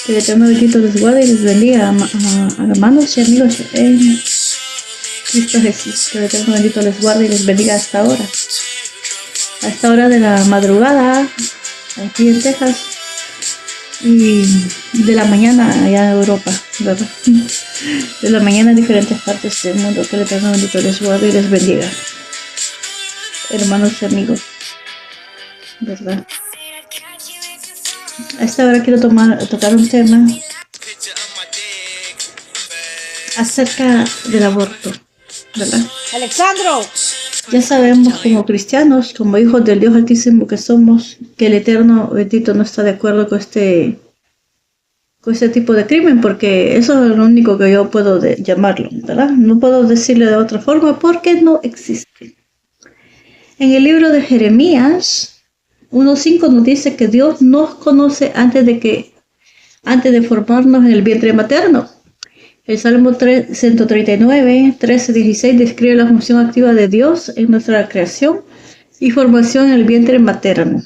Que el Eterno bendito les guarde y les bendiga, hermanos y amigos en Cristo Jesús. Que el Eterno bendito les guarde y les bendiga hasta ahora. A esta hora de la madrugada, aquí en Texas, y de la mañana allá en Europa, ¿verdad? De la mañana en diferentes partes del mundo. Que el Eterno bendito les guarde y les bendiga, hermanos y amigos, ¿verdad? A esta hora quiero tocar un tema acerca del aborto, ¿verdad? Alexandro. Ya sabemos como cristianos, como hijos del Dios Altísimo que somos, que el Eterno bendito no está de acuerdo con este tipo de crimen, porque eso es lo único que yo puedo llamarlo, ¿verdad? No puedo decirle de otra forma porque no existe. En el libro de Jeremías 1:5 nos dice que Dios nos conoce antes de formarnos en el vientre materno. El Salmo 139, 13-16 describe la función activa de Dios en nuestra creación y formación en el vientre materno.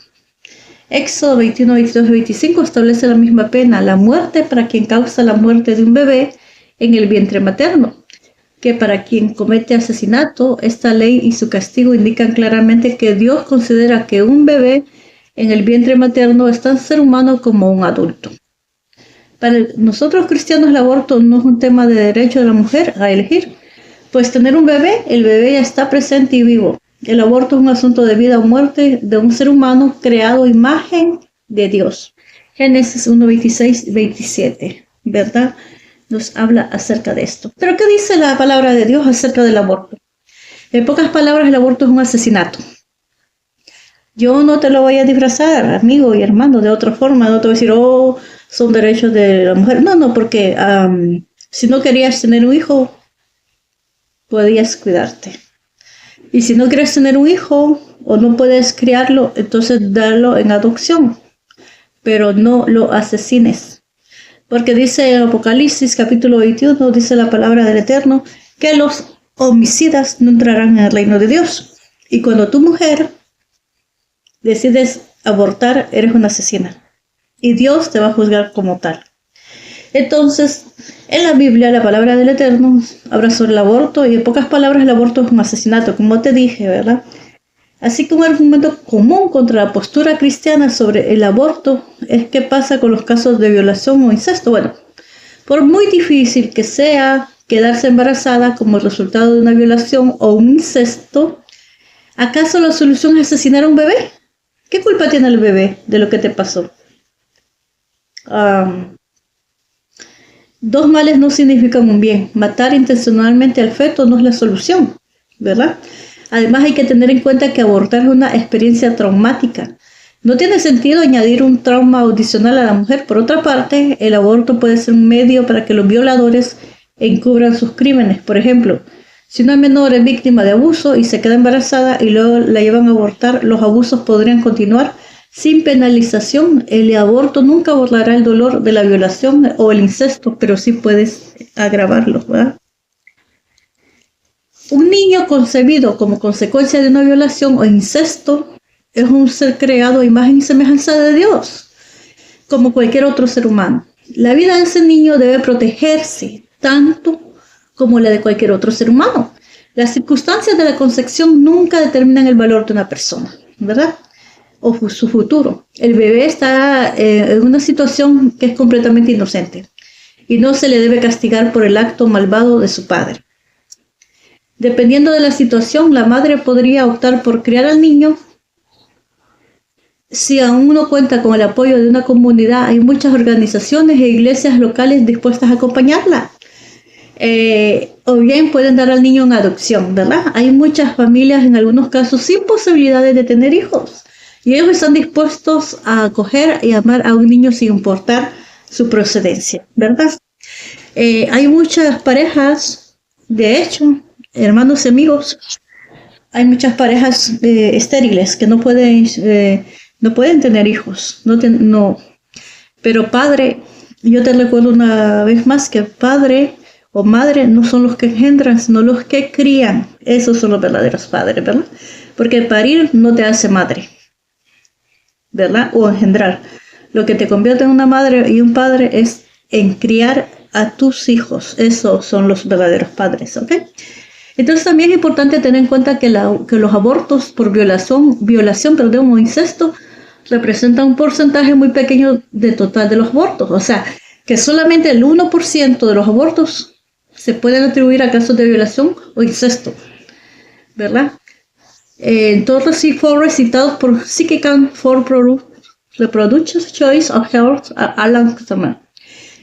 Éxodo 21, 22 y 25 establece la misma pena, la muerte para quien causa la muerte de un bebé en el vientre materno, que para quien comete asesinato. Esta ley y su castigo indican claramente que Dios considera que un bebé en el vientre materno es tan ser humano como un adulto. Para nosotros cristianos el aborto no es un tema de derecho de la mujer a elegir, pues tener un bebé, el bebé ya está presente y vivo. El aborto es un asunto de vida o muerte de un ser humano creado a imagen de Dios. Génesis 1, 26 y 27, ¿verdad? Nos habla acerca de esto. ¿Pero qué dice la palabra de Dios acerca del aborto? En pocas palabras, el aborto es un asesinato. Yo no te lo voy a disfrazar, amigo y hermano, de otra forma. No te voy a decir, son derechos de la mujer. No, porque si no querías tener un hijo, podías cuidarte. Y si no quieres tener un hijo o no puedes criarlo, entonces darlo en adopción. Pero no lo asesines. Porque dice en Apocalipsis capítulo 21, dice la palabra del Eterno, que los homicidas no entrarán en el reino de Dios. Y cuando tu mujer decides abortar, eres una asesina. Y Dios te va a juzgar como tal. Entonces, en la Biblia, la palabra del Eterno habla sobre el aborto, y en pocas palabras, el aborto es un asesinato, como te dije, ¿verdad? Así que un argumento común contra la postura cristiana sobre el aborto es qué pasa con los casos de violación o incesto. Bueno, por muy difícil que sea quedarse embarazada como resultado de una violación o un incesto, ¿acaso la solución es asesinar a un bebé? ¿Qué culpa tiene el bebé de lo que te pasó? Dos males no significan un bien. Matar intencionalmente al feto no es la solución, ¿verdad? Además hay que tener en cuenta que abortar es una experiencia traumática. No tiene sentido añadir un trauma adicional a la mujer. Por otra parte, el aborto puede ser un medio para que los violadores encubran sus crímenes. Por ejemplo, si una menor es víctima de abuso y se queda embarazada y luego la llevan a abortar, los abusos podrían continuar sin penalización. El aborto nunca borrará el dolor de la violación o el incesto, pero sí puedes agravarlo, ¿verdad? Un niño concebido como consecuencia de una violación o incesto es un ser creado a imagen y semejanza de Dios, como cualquier otro ser humano. La vida de ese niño debe protegerse tanto como la de cualquier otro ser humano. Las circunstancias de la concepción nunca determinan el valor de una persona, ¿verdad? O su futuro. El bebé está en una situación que es completamente inocente y no se le debe castigar por el acto malvado de su padre. Dependiendo de la situación, la madre podría optar por criar al niño. Si aún no cuenta con el apoyo de una comunidad, hay muchas organizaciones e iglesias locales dispuestas a acompañarla. O bien pueden dar al niño en adopción, ¿verdad? Hay muchas familias en algunos casos sin posibilidades de tener hijos y ellos están dispuestos a acoger y amar a un niño sin importar su procedencia, ¿verdad? Hay muchas parejas, de hecho, hermanos y amigos, hay muchas parejas estériles que no pueden tener hijos, Pero padre, yo te recuerdo una vez más que padre o madre no son los que engendran, sino los que crían. Esos son los verdaderos padres, ¿verdad? Porque parir no te hace madre, ¿verdad? O engendrar. Lo que te convierte en una madre y un padre es en criar a tus hijos. Esos son los verdaderos padres, ¿ok? Entonces también es importante tener en cuenta que los abortos por violación o incesto representan un porcentaje muy pequeño del total de los abortos. O sea, que solamente el 1% de los abortos se pueden atribuir a casos de violación o incesto, ¿verdad? Todos sí fueron citados por Psychical for Reproductive Choice of Health, Alan Tama.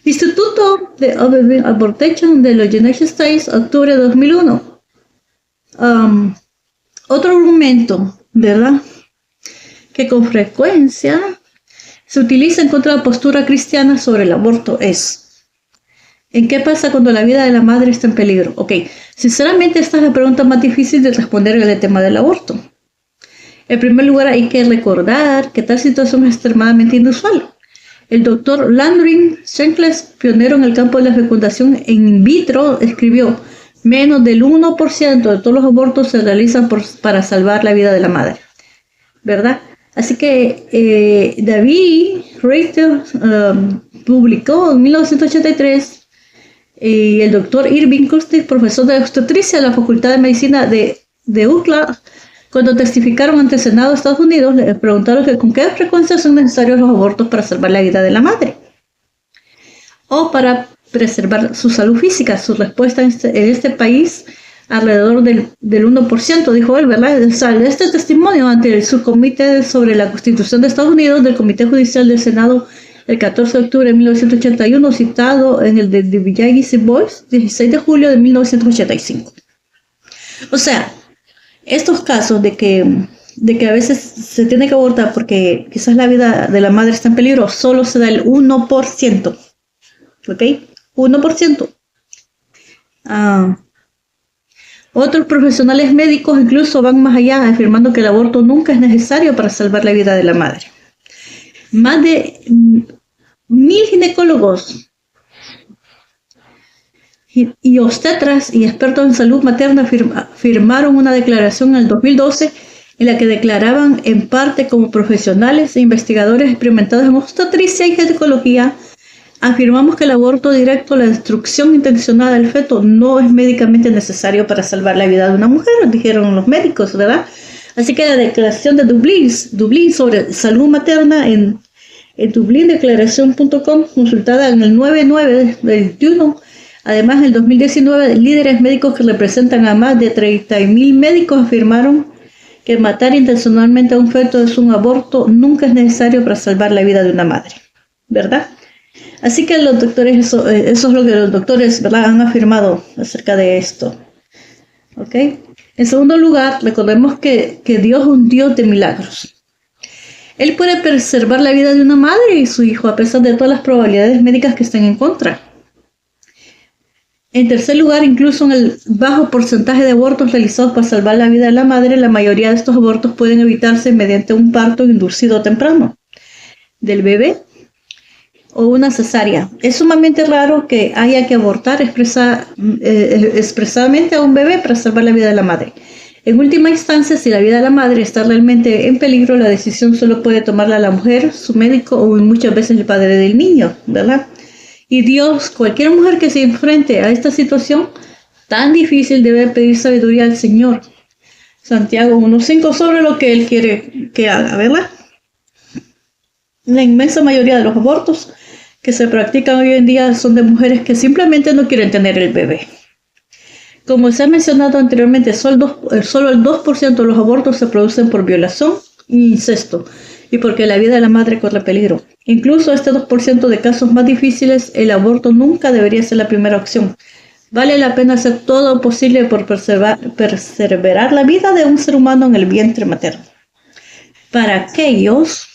Instituto de Abortion de los United States, octubre de 2001. Otro argumento, ¿verdad?, que con frecuencia se utiliza en contra de la postura cristiana sobre el aborto es: ¿en qué pasa cuando la vida de la madre está en peligro? Ok, sinceramente esta es la pregunta más difícil de responder en el tema del aborto. En primer lugar, hay que recordar que tal situación es extremadamente inusual. El doctor Landry Shankles, pionero en el campo de la fecundación in vitro, escribió: menos del 1% de todos los abortos se realizan para salvar la vida de la madre, ¿verdad? Así que David Reiter publicó en 1983, y el doctor Irving Custis, profesor de obstetricia de la Facultad de Medicina de UCLA, cuando testificaron ante el Senado de Estados Unidos, le preguntaron que con qué frecuencia son necesarios los abortos para salvar la vida de la madre o para preservar su salud física. Su respuesta en este país, alrededor del 1%, dijo él, ¿verdad? Sale este testimonio ante el subcomité sobre la Constitución de Estados Unidos del Comité Judicial del Senado el 14 de octubre de 1981, citado en el de Villagis y Boyce, 16 de julio de 1985. O sea, estos casos de que a veces se tiene que abortar porque quizás la vida de la madre está en peligro, solo se da el 1%. ¿Ok? 1%. Otros profesionales médicos incluso van más allá, afirmando que el aborto nunca es necesario para salvar la vida de la madre. Más de 1000 ginecólogos y obstetras y expertos en salud materna firmaron una declaración en el 2012 en la que declaraban, en parte como profesionales e investigadores experimentados en obstetricia y ginecología, afirmamos que el aborto directo, la destrucción intencionada del feto, no es médicamente necesario para salvar la vida de una mujer, dijeron los médicos, ¿verdad? Así que la declaración de Dublín sobre salud materna en dublindeclaración.com, consultada en el 9/9/21. Además, en el 2019, líderes médicos que representan a más de 30.000 médicos afirmaron que matar intencionalmente a un feto es un aborto, nunca es necesario para salvar la vida de una madre, ¿verdad? Así que los doctores, eso es lo que los doctores, ¿verdad?, han afirmado acerca de esto. ¿Ok? En segundo lugar, recordemos que Dios es un Dios de milagros. Él puede preservar la vida de una madre y su hijo a pesar de todas las probabilidades médicas que estén en contra. En tercer lugar, incluso en el bajo porcentaje de abortos realizados para salvar la vida de la madre, la mayoría de estos abortos pueden evitarse mediante un parto inducido temprano del bebé o una cesárea. Es sumamente raro que haya que abortar expresamente a un bebé para salvar la vida de la madre. En última instancia, si la vida de la madre está realmente en peligro, la decisión solo puede tomarla la mujer, su médico o muchas veces el padre del niño, ¿verdad? Y Dios, cualquier mujer que se enfrente a esta situación tan difícil, debe pedir sabiduría al Señor. Santiago 1:5, sobre lo que Él quiere que haga, ¿verdad? La inmensa mayoría de los abortos que se practican hoy en día son de mujeres que simplemente no quieren tener el bebé. Como se ha mencionado anteriormente, solo el 2% de los abortos se producen por violación e incesto, y porque la vida de la madre corre peligro. Incluso este 2% de casos más difíciles, el aborto nunca debería ser la primera opción. Vale la pena hacer todo lo posible por perseverar la vida de un ser humano en el vientre materno. Para aquellos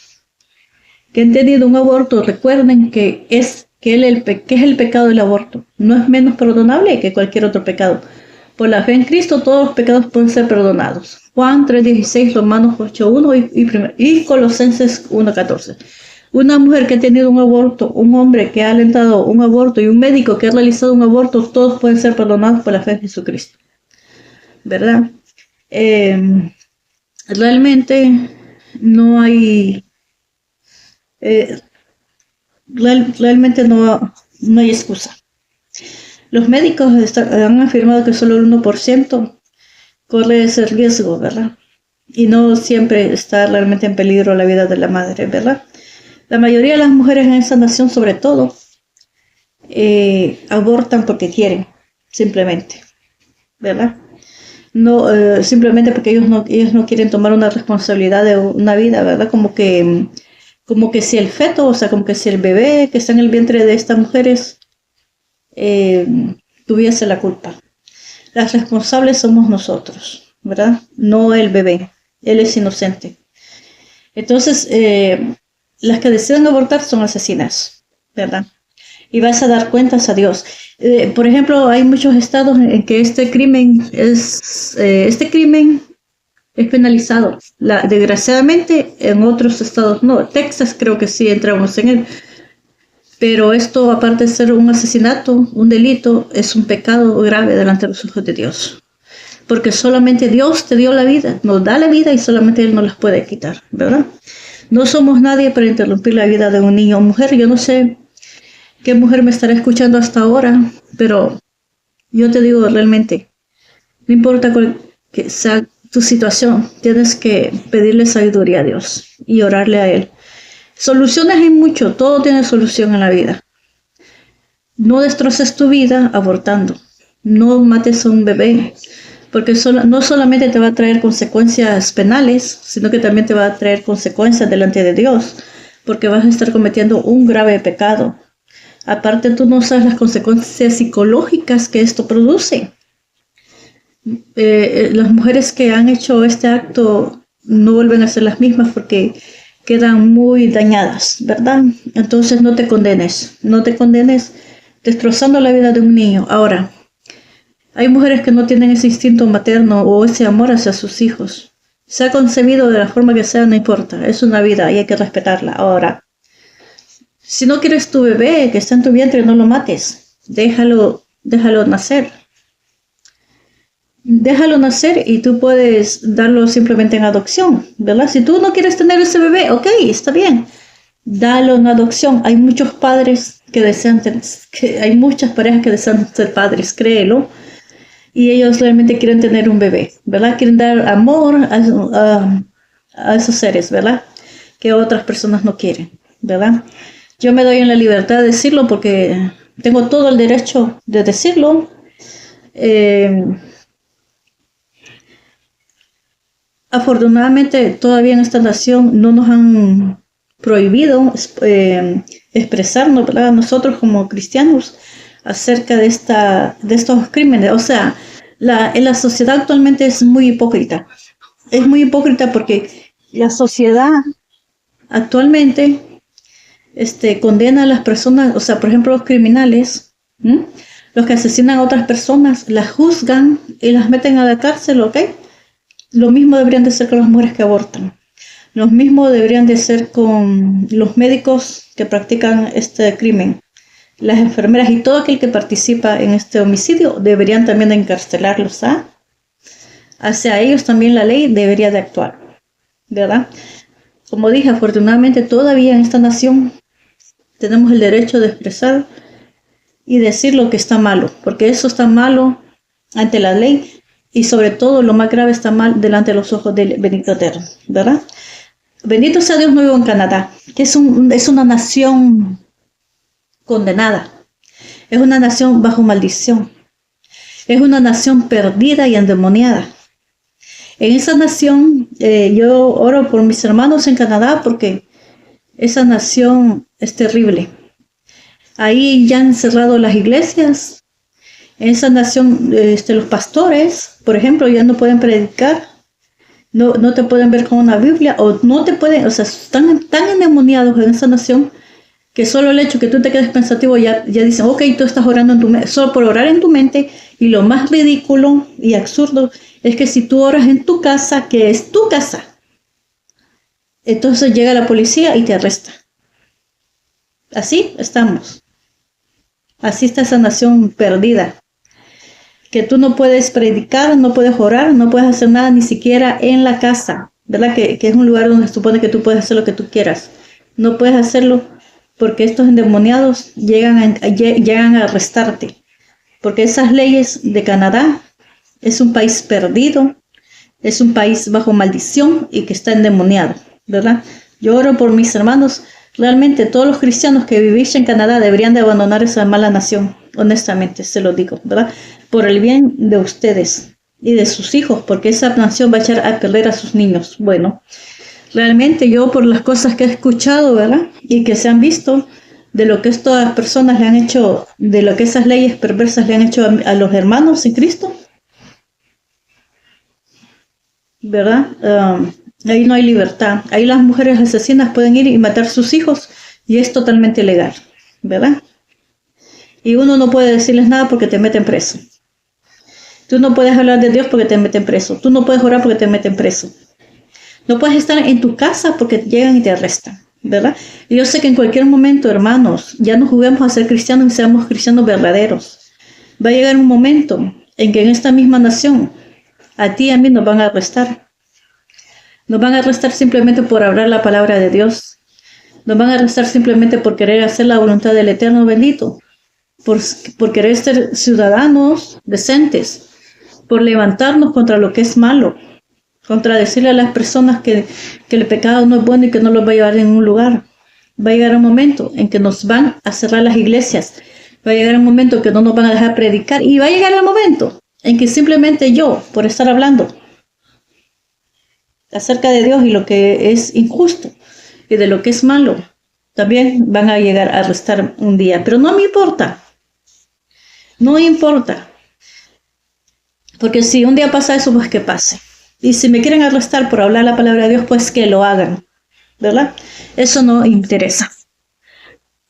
que han tenido un aborto, recuerden que es el pecado del aborto. No es menos perdonable que cualquier otro pecado. Por la fe en Cristo, todos los pecados pueden ser perdonados. Juan 3:16, Romanos 8:1 y Colosenses 1:14. Una mujer que ha tenido un aborto, un hombre que ha alentado un aborto y un médico que ha realizado un aborto, todos pueden ser perdonados por la fe en Jesucristo, ¿verdad? Realmente no hay realmente no hay excusa. Los médicos han afirmado que solo el 1% corre ese riesgo, ¿verdad? Y no siempre está realmente en peligro la vida de la madre, ¿verdad? La mayoría de las mujeres en esta nación, sobre todo, abortan porque quieren, simplemente, ¿verdad? No, simplemente porque ellos no quieren tomar una responsabilidad de una vida, ¿verdad? Como que si el feto, o sea, como que si el bebé que está en el vientre de estas mujeres tuviese la culpa. Las responsables somos nosotros, ¿verdad? No el bebé, él es inocente. Entonces, las que deciden abortar son asesinas, ¿verdad? Y vas a dar cuentas a Dios. Por ejemplo, hay muchos estados en que este crimen es penalizado. Desgraciadamente, en otros estados no. Texas creo que sí entramos en él. Pero esto, aparte de ser un asesinato, un delito, es un pecado grave delante de los ojos de Dios. Porque solamente Dios te dio la vida, nos da la vida y solamente Él nos las puede quitar, ¿verdad? No somos nadie para interrumpir la vida de un niño o mujer. Yo no sé qué mujer me estará escuchando hasta ahora, pero yo te digo realmente, no importa cuál que sea tu situación, tienes que pedirle sabiduría a Dios y orarle a Él. Soluciones hay mucho, todo tiene solución en la vida. No destroces tu vida abortando, no mates a un bebé, porque no solamente te va a traer consecuencias penales, sino que también te va a traer consecuencias delante de Dios, porque vas a estar cometiendo un grave pecado. Aparte, tú no sabes las consecuencias psicológicas que esto produce. Las mujeres que han hecho este acto no vuelven a ser las mismas porque quedan muy dañadas, ¿verdad? Entonces no te condenes destrozando la vida de un niño. Ahora, hay mujeres que no tienen ese instinto materno o ese amor hacia sus hijos. Se ha concebido de la forma que sea, no importa, es una vida y hay que respetarla. Ahora, si no quieres tu bebé que está en tu vientre, no lo mates, déjalo nacer. Déjalo nacer y tú puedes darlo simplemente en adopción, ¿verdad? Si tú no quieres tener ese bebé, ok, está bien, dalo en adopción. Hay muchos padres que desean hay muchas parejas que desean ser padres, créelo, y ellos realmente quieren tener un bebé, ¿verdad? Quieren dar amor a esos seres, ¿verdad? Que otras personas no quieren, ¿verdad? Yo me doy en la libertad de decirlo porque tengo todo el derecho de decirlo. Afortunadamente, todavía en esta nación no nos han prohibido expresarnos, ¿verdad? Nosotros como cristianos acerca de estos crímenes. O sea, en la sociedad actualmente es muy hipócrita. Es muy hipócrita porque la sociedad actualmente condena a las personas, o sea, por ejemplo, los criminales, los que asesinan a otras personas, las juzgan y las meten a la cárcel, ¿ok? Lo mismo deberían de ser con las mujeres que abortan. Lo mismo deberían de ser con los médicos que practican este crimen. Las enfermeras y todo aquel que participa en este homicidio deberían también de encarcelarlos, ¿ah? Hacia ellos también la ley debería de actuar, ¿verdad? Como dije, afortunadamente todavía en esta nación tenemos el derecho de expresar y decir lo que está malo, porque eso está malo ante la ley y sobre todo lo más grave está mal delante de los ojos del bendito eterno, ¿verdad? Bendito sea Dios, no vivo en Canadá, que es una nación condenada, es una nación bajo maldición, es una nación perdida y endemoniada. En esa nación yo oro por mis hermanos en Canadá porque esa nación es terrible. Ahí ya han cerrado las iglesias. En esa nación los pastores, por ejemplo, ya no pueden predicar, no te pueden ver con una Biblia, o no te pueden, o sea, están tan endemoniados en esa nación que solo el hecho que tú te quedes pensativo ya dicen, ok, tú estás orando en tu mente, solo por orar en tu mente. Y lo más ridículo y absurdo es que si tú oras en tu casa, que es tu casa, entonces llega la policía y te arresta. Así estamos. Así está esa nación perdida. Que tú no puedes predicar, no puedes orar, no puedes hacer nada ni siquiera en la casa, ¿verdad? Que es un lugar donde se supone que tú puedes hacer lo que tú quieras. No puedes hacerlo porque estos endemoniados llegan a arrestarte, porque esas leyes de Canadá es un país perdido, es un país bajo maldición y que está endemoniado, ¿verdad? Yo oro por mis hermanos. Realmente todos los cristianos que vivís en Canadá deberían de abandonar esa mala nación, honestamente, se lo digo, ¿verdad? Por el bien de ustedes y de sus hijos, porque esa nación va a echar a perder a sus niños. Bueno, realmente yo por las cosas que he escuchado, ¿verdad? Y que se han visto de lo que estas personas le han hecho, de lo que esas leyes perversas le han hecho a los hermanos en Cristo, ¿verdad? Ahí no hay libertad. Ahí las mujeres asesinas pueden ir y matar a sus hijos y es totalmente legal, ¿verdad? Y uno no puede decirles nada porque te meten preso. Tú no puedes hablar de Dios porque te meten preso. Tú no puedes orar porque te meten preso. No puedes estar en tu casa porque llegan y te arrestan, ¿verdad? Y yo sé que en cualquier momento, hermanos, ya no juguemos a ser cristianos y seamos cristianos verdaderos. Va a llegar un momento en que en esta misma nación a ti y a mí nos van a arrestar. Nos van a arrestar simplemente por hablar la palabra de Dios. Nos van a arrestar simplemente por querer hacer la voluntad del Eterno bendito. Por querer ser ciudadanos decentes. Por levantarnos contra lo que es malo. Contra decirle a las personas que el pecado no es bueno y que no los va a llevar a ningún lugar. Va a llegar un momento en que nos van a cerrar las iglesias. Va a llegar un momento en que no nos van a dejar predicar. Y va a llegar el momento en que simplemente yo, por estar hablando acerca de Dios y lo que es injusto y de lo que es malo, también van a llegar a arrestar un día. Pero no me importa. No importa. Porque si un día pasa eso, pues que pase. Y si me quieren arrestar por hablar la palabra de Dios, pues que lo hagan. ¿Verdad? Eso no interesa.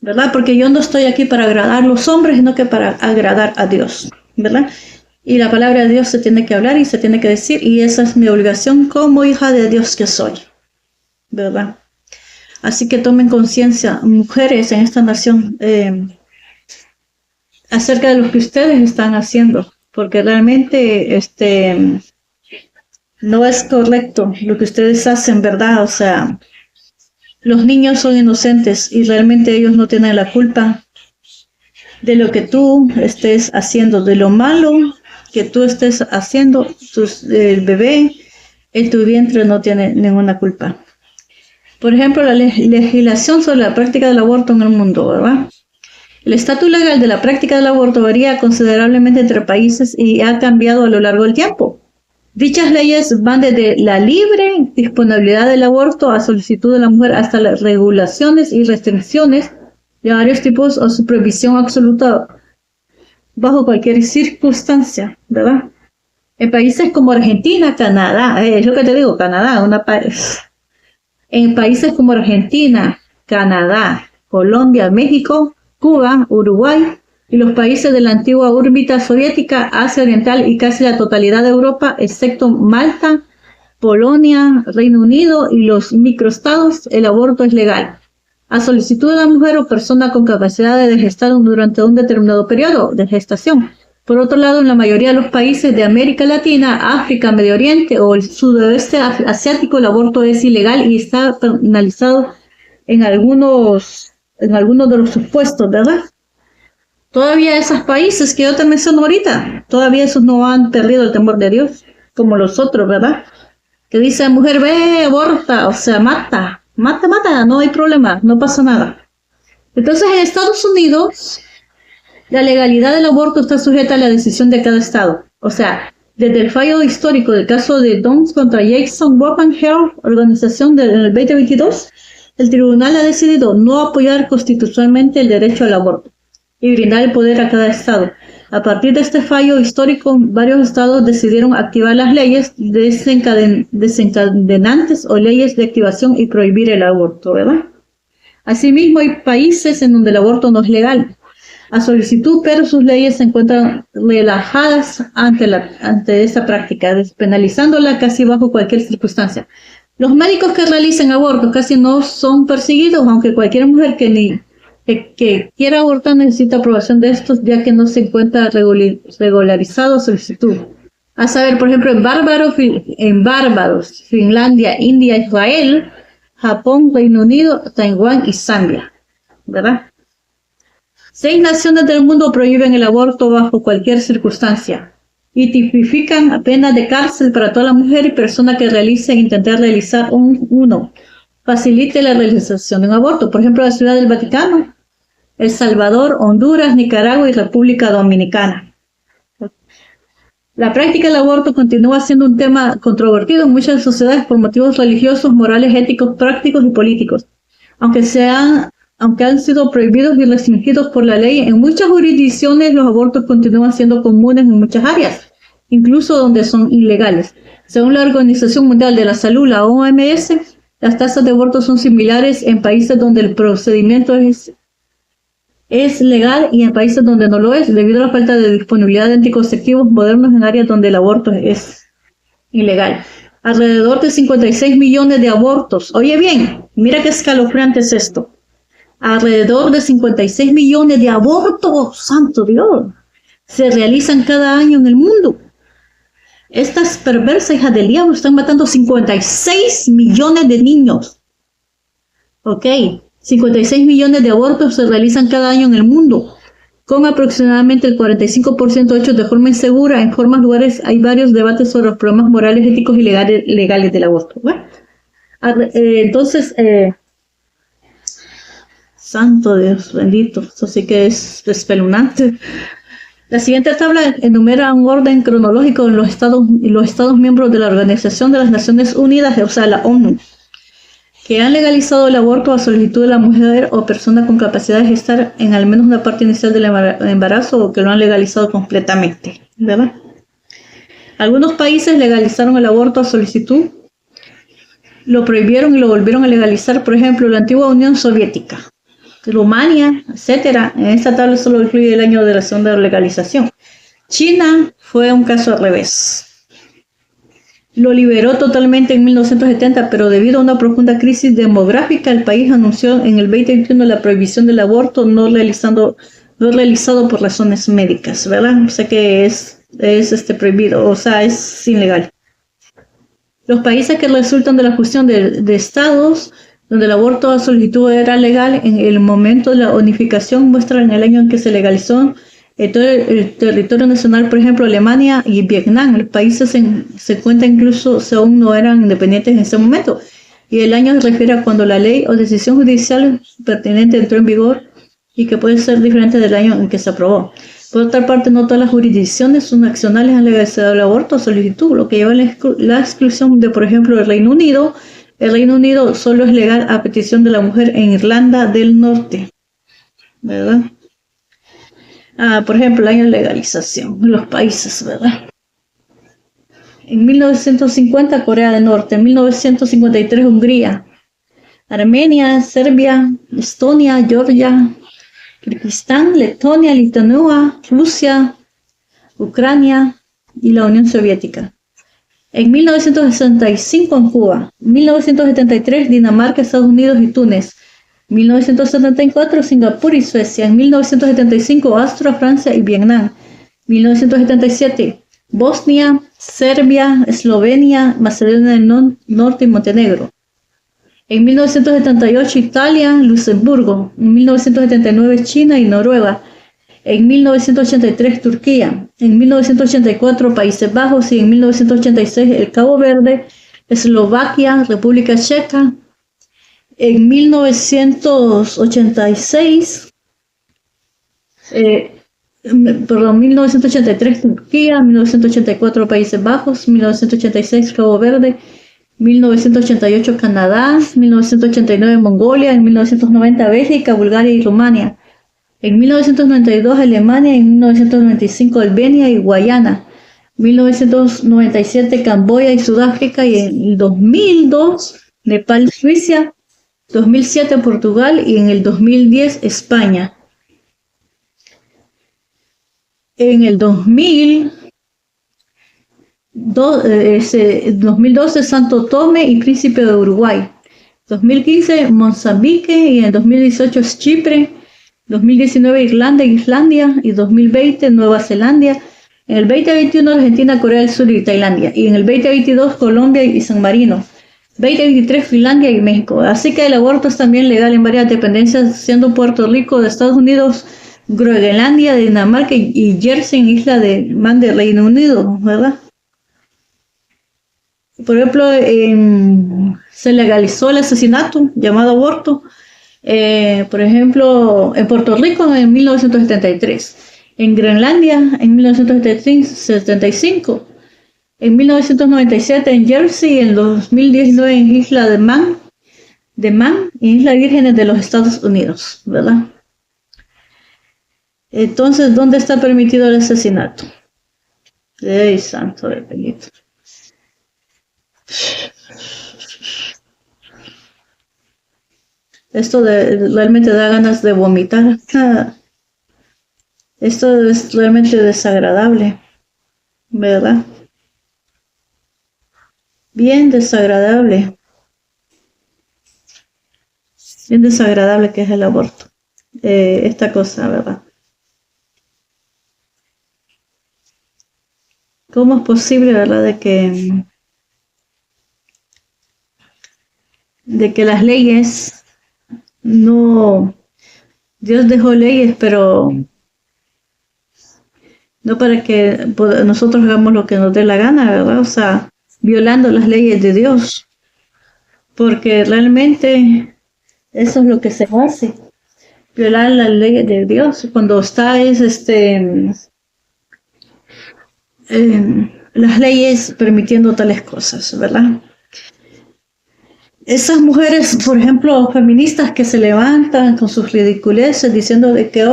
¿Verdad? Porque yo no estoy aquí para agradar a los hombres, sino que para agradar a Dios. ¿Verdad? Y la palabra de Dios se tiene que hablar y se tiene que decir, y esa es mi obligación como hija de Dios que soy, ¿verdad? Así que tomen conciencia, mujeres en esta nación, acerca de lo que ustedes están haciendo, porque realmente no es correcto lo que ustedes hacen, ¿verdad? O sea, los niños son inocentes y realmente ellos no tienen la culpa de lo que tú estés haciendo, de lo malo que tú estés haciendo. El bebé en tu vientre no tiene ninguna culpa. Por ejemplo, la legislación sobre la práctica del aborto en el mundo, ¿verdad? El estatus legal de la práctica del aborto varía considerablemente entre países y ha cambiado a lo largo del tiempo. Dichas leyes van desde la libre disponibilidad del aborto a solicitud de la mujer hasta las regulaciones y restricciones de varios tipos o su prohibición absoluta bajo cualquier circunstancia, ¿verdad? En países como Argentina, Canadá, es lo que te digo, Canadá, en países como Argentina, Canadá, Colombia, México, Cuba, Uruguay y los países de la antigua órbita soviética, Asia Oriental y casi la totalidad de Europa, excepto Malta, Polonia, Reino Unido y los microestados, el aborto es legal. A solicitud de la mujer o persona con capacidad de gestar durante un determinado periodo de gestación. Por otro lado, en la mayoría de los países de América Latina, África, Medio Oriente o el sudoeste asiático, el aborto es ilegal y está penalizado en algunos de los supuestos, ¿verdad? Todavía esos países que yo te menciono ahorita, todavía esos no han perdido el temor de Dios, como los otros, ¿verdad? Que dice, mujer, ve, aborta, o sea, mata, no hay problema, no pasa nada. Entonces, en Estados Unidos, la legalidad del aborto está sujeta a la decisión de cada estado. O sea, desde el fallo histórico del caso de Downs contra Jackson Woman Health Organization del 2022, el tribunal ha decidido no apoyar constitucionalmente el derecho al aborto y brindar el poder a cada estado. A partir de este fallo histórico, varios estados decidieron activar las leyes desencadenantes o leyes de activación y prohibir el aborto, ¿verdad? Asimismo, hay países en donde el aborto no es legal, a solicitud, pero sus leyes se encuentran relajadas ante esta práctica, despenalizándola casi bajo cualquier circunstancia. Los médicos que realizan abortos casi no son perseguidos, aunque cualquier mujer que quiera abortar necesita aprobación de estos, ya que no se encuentra regularizado solicitud. A saber, por ejemplo, en Barbados, Finlandia, India, Israel, Japón, Reino Unido, Taiwán y Zambia. ¿verdad? 6 naciones del mundo prohíben el aborto bajo cualquier circunstancia y tipifican penas de cárcel para toda la mujer y persona que intentar realizar uno. Facilite la realización de un aborto. Por ejemplo, la Ciudad del Vaticano, El Salvador, Honduras, Nicaragua y República Dominicana. La práctica del aborto continúa siendo un tema controvertido en muchas sociedades por motivos religiosos, morales, éticos, prácticos y políticos. Aunque han sido prohibidos y restringidos por la ley, en muchas jurisdicciones los abortos continúan siendo comunes en muchas áreas, incluso donde son ilegales. Según la Organización Mundial de la Salud, la OMS, las tasas de abortos son similares en países donde el procedimiento es legal y en países donde no lo es, debido a la falta de disponibilidad de anticonceptivos modernos en áreas donde el aborto es ilegal. Alrededor de 56 millones de abortos. Oye bien, mira qué escalofriante es esto. Alrededor de 56 millones de abortos, santo Dios, se realizan cada año en el mundo. Estas perversas hijas del diablo están matando 56 millones de niños. Ok, 56 millones de abortos se realizan cada año en el mundo, con aproximadamente el 45% hechos de forma insegura. En formas lugares hay varios debates sobre los problemas morales, éticos y legales del aborto. Bueno, entonces, santo Dios bendito, esto sí que es espeluznante. La siguiente tabla enumera un orden cronológico en los estados miembros de la Organización de las Naciones Unidas, o sea, la ONU, que han legalizado el aborto a solicitud de la mujer o persona con capacidad de gestar en al menos una parte inicial del embarazo, o que lo han legalizado completamente, ¿verdad? Algunos países legalizaron el aborto a solicitud, lo prohibieron y lo volvieron a legalizar. Por ejemplo, la antigua Unión Soviética, Rumania, etcétera. En esta tabla solo incluye el año de la segunda legalización. China fue un caso al revés. Lo liberó totalmente en 1970, pero debido a una profunda crisis demográfica, el país anunció en el 2021 la prohibición del aborto no realizado por razones médicas, ¿verdad? O sea que es prohibido, o sea, es ilegal. Los países que resultan de la fusión de estados donde el aborto a solicitud era legal en el momento de la unificación muestran el año en que se legalizó el territorio nacional. Por ejemplo, Alemania y Vietnam, los países se cuenta incluso si aún no eran independientes en ese momento, y el año se refiere a cuando la ley o decisión judicial pertinente entró en vigor y que puede ser diferente del año en que se aprobó. Por otra parte, no todas las jurisdicciones subnacionales han legalizado el aborto a solicitud, lo que lleva a la exclusión de, por ejemplo, el Reino Unido. El Reino Unido solo es legal a petición de la mujer en Irlanda del Norte, ¿verdad? Por ejemplo, el año de legalización en los países, ¿verdad? En 1950, Corea del Norte. En 1953, Hungría. Armenia, Serbia, Estonia, Georgia, Kirguistán, Letonia, Lituania, Rusia, Ucrania y la Unión Soviética. En 1965 en Cuba, 1973 Dinamarca, Estados Unidos y Túnez, 1974 Singapur y Suecia, en 1975 Austria, Francia y Vietnam, 1977 Bosnia, Serbia, Eslovenia, Macedonia del Norte y Montenegro. En 1978 Italia, Luxemburgo, en 1979 China y Noruega. En 1983 Turquía, en 1984 Países Bajos y en 1986 el Cabo Verde, Eslovaquia, República Checa. En 1983 Turquía, 1984 Países Bajos, 1986 Cabo Verde, 1988 Canadá, 1989 Mongolia, en 1990 Bélgica, Bulgaria y Rumania. En 1992 Alemania, en 1995 Albania y Guayana, 1997 Camboya y Sudáfrica, y en el 2002 Nepal y Suiza, 2007 Portugal y en el 2010 España. En el 2012 Santo Tomé y Príncipe de Uruguay, 2015 Mozambique y en el 2018 Chipre, 2019 Irlanda e Islandia y 2020 Nueva Zelanda, en el 2021 Argentina, Corea del Sur y Tailandia, y en el 2022 Colombia y San Marino. 2023 Finlandia y México. Así que el aborto es también legal en varias dependencias, siendo Puerto Rico de Estados Unidos, Groenlandia, Dinamarca y Jersey, isla de Man de Reino Unido, ¿verdad? Por ejemplo, se legalizó el asesinato llamado aborto, por ejemplo, en Puerto Rico en 1973, en Groenlandia en 1975, en 1997 en Jersey, en 2019 en Isla de Man, Isla Vírgenes de los Estados Unidos, ¿verdad? Entonces, ¿dónde está permitido el asesinato? ¡Ey, santo de Benito! Esto realmente da ganas de vomitar. Esto es realmente desagradable, ¿verdad? Bien desagradable. Bien desagradable que es el aborto. Esta cosa, ¿verdad? ¿Cómo es posible, verdad, de que las leyes no... Dios dejó leyes, pero no para que nosotros hagamos lo que nos dé la gana, ¿verdad? O sea, violando las leyes de Dios. Porque realmente eso es lo que se hace. Violar las leyes de Dios. Cuando está las leyes permitiendo tales cosas, ¿verdad? Esas mujeres, por ejemplo, feministas que se levantan con sus ridiculeces diciendo de que,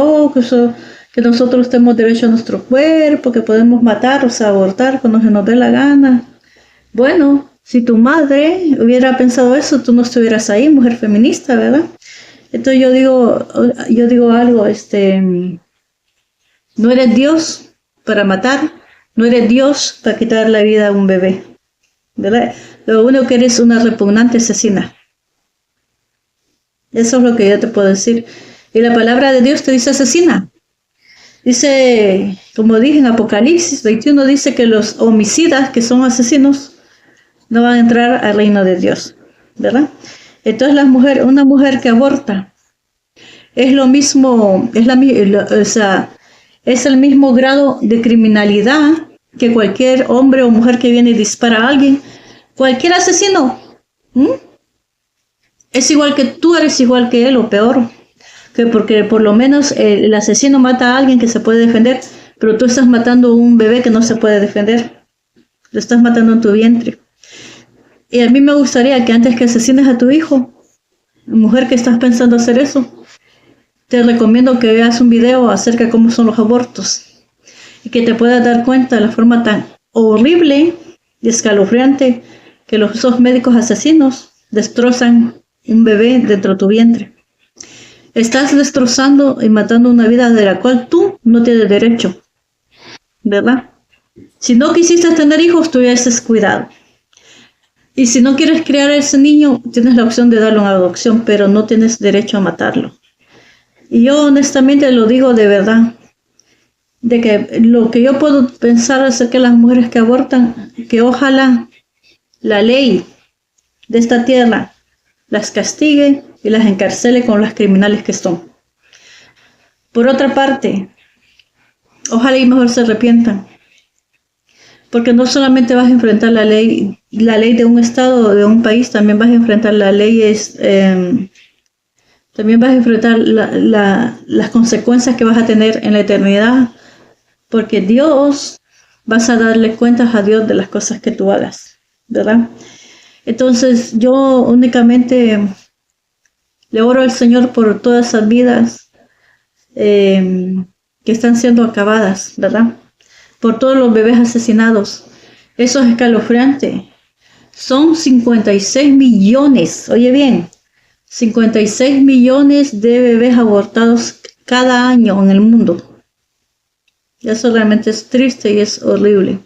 que nosotros tenemos derecho a nuestro cuerpo, que podemos matar, o sea, abortar cuando se nos dé la gana. Bueno, si tu madre hubiera pensado eso, tú no estuvieras ahí, mujer feminista, ¿verdad? Entonces yo digo algo, no eres Dios para matar, no eres Dios para quitar la vida a un bebé, ¿verdad? Lo único que eres una repugnante asesina. Eso es lo que yo te puedo decir. Y la palabra de Dios te dice asesina. Dice, como dije en Apocalipsis 21, dice que los homicidas, que son asesinos, no van a entrar al reino de Dios, ¿verdad? Entonces una mujer que aborta, es lo mismo, o sea, es el mismo grado de criminalidad que cualquier hombre o mujer que viene y dispara a alguien. Cualquier asesino, es igual que tú, eres igual que él o peor. Porque por lo menos el asesino mata a alguien que se puede defender, pero tú estás matando a un bebé que no se puede defender. Lo estás matando en tu vientre. Y a mí me gustaría que antes que asesines a tu hijo, mujer que estás pensando hacer eso, te recomiendo que veas un video acerca de cómo son los abortos y que te puedas dar cuenta de la forma tan horrible y escalofriante que esos médicos asesinos destrozan un bebé dentro de tu vientre. Estás destrozando y matando una vida de la cual tú no tienes derecho, ¿verdad? Si no quisiste tener hijos, tuvieses cuidado. Y si no quieres criar a ese niño, tienes la opción de darlo en adopción, pero no tienes derecho a matarlo. Y yo honestamente lo digo de verdad, de que lo que yo puedo pensar acerca de las mujeres que abortan, que ojalá la ley de esta tierra las castigue y las encarcele con las criminales que son. Por otra parte, ojalá y mejor se arrepientan, porque no solamente vas a enfrentar la ley de un estado o de un país, también vas a enfrentar las leyes, también vas a enfrentar las consecuencias que vas a tener en la eternidad, porque Dios, vas a darle cuentas a Dios de las cosas que tú hagas, ¿verdad? Entonces yo únicamente le oro al Señor por todas esas vidas que están siendo acabadas, ¿verdad? Por todos los bebés asesinados. Eso es escalofriante. Son 56 millones, oye bien, 56 millones de bebés abortados cada año en el mundo. Eso realmente es triste y es horrible,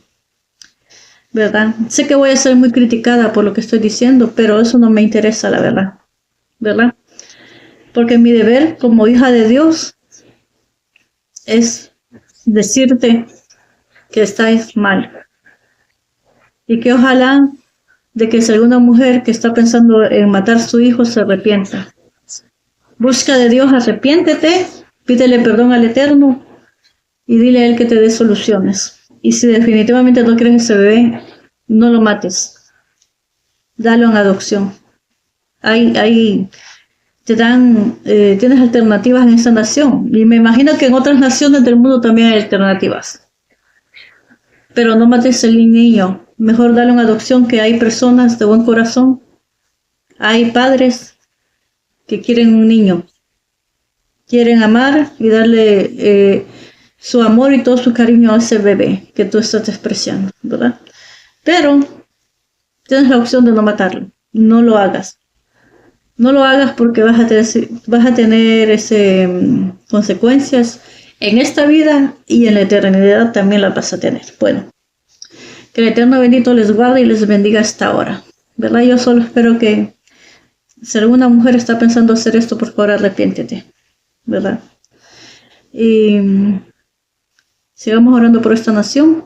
¿verdad? Sé que voy a ser muy criticada por lo que estoy diciendo, pero eso no me interesa, la verdad, ¿verdad? Porque mi deber como hija de Dios es decirte que estáis mal y que ojalá de que si alguna mujer que está pensando en matar a su hijo se arrepienta. Busca de Dios, arrepiéntete, pídele perdón al Eterno y dile a Él que te dé soluciones. Y si definitivamente no quieres ese bebé, no lo mates. Dalo en adopción. Te dan, tienes alternativas en esa nación. Y me imagino que en otras naciones del mundo también hay alternativas. Pero no mates al niño. Mejor dalo en adopción, que hay personas de buen corazón. Hay padres que quieren un niño. Quieren amar y darle su amor y todo su cariño a ese bebé que tú estás despreciando, ¿verdad? Pero tienes la opción de no matarlo. No lo hagas. No lo hagas porque vas a tener consecuencias en esta vida y en la eternidad también las vas a tener. Bueno, que el Eterno bendito les guarde y les bendiga hasta ahora, ¿verdad? Yo solo espero que si alguna mujer está pensando hacer esto, por favor arrepiéntete, ¿verdad? Y sigamos orando por esta nación.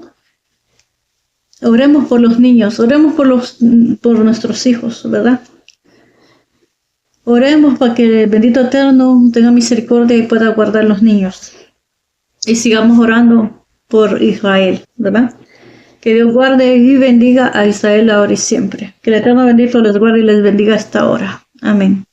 Oremos por los niños, oremos por nuestros hijos, ¿verdad? Oremos para que el bendito Eterno tenga misericordia y pueda guardar los niños. Y sigamos orando por Israel, ¿verdad? Que Dios guarde y bendiga a Israel ahora y siempre. Que el Eterno bendito les guarde y les bendiga hasta ahora. Amén.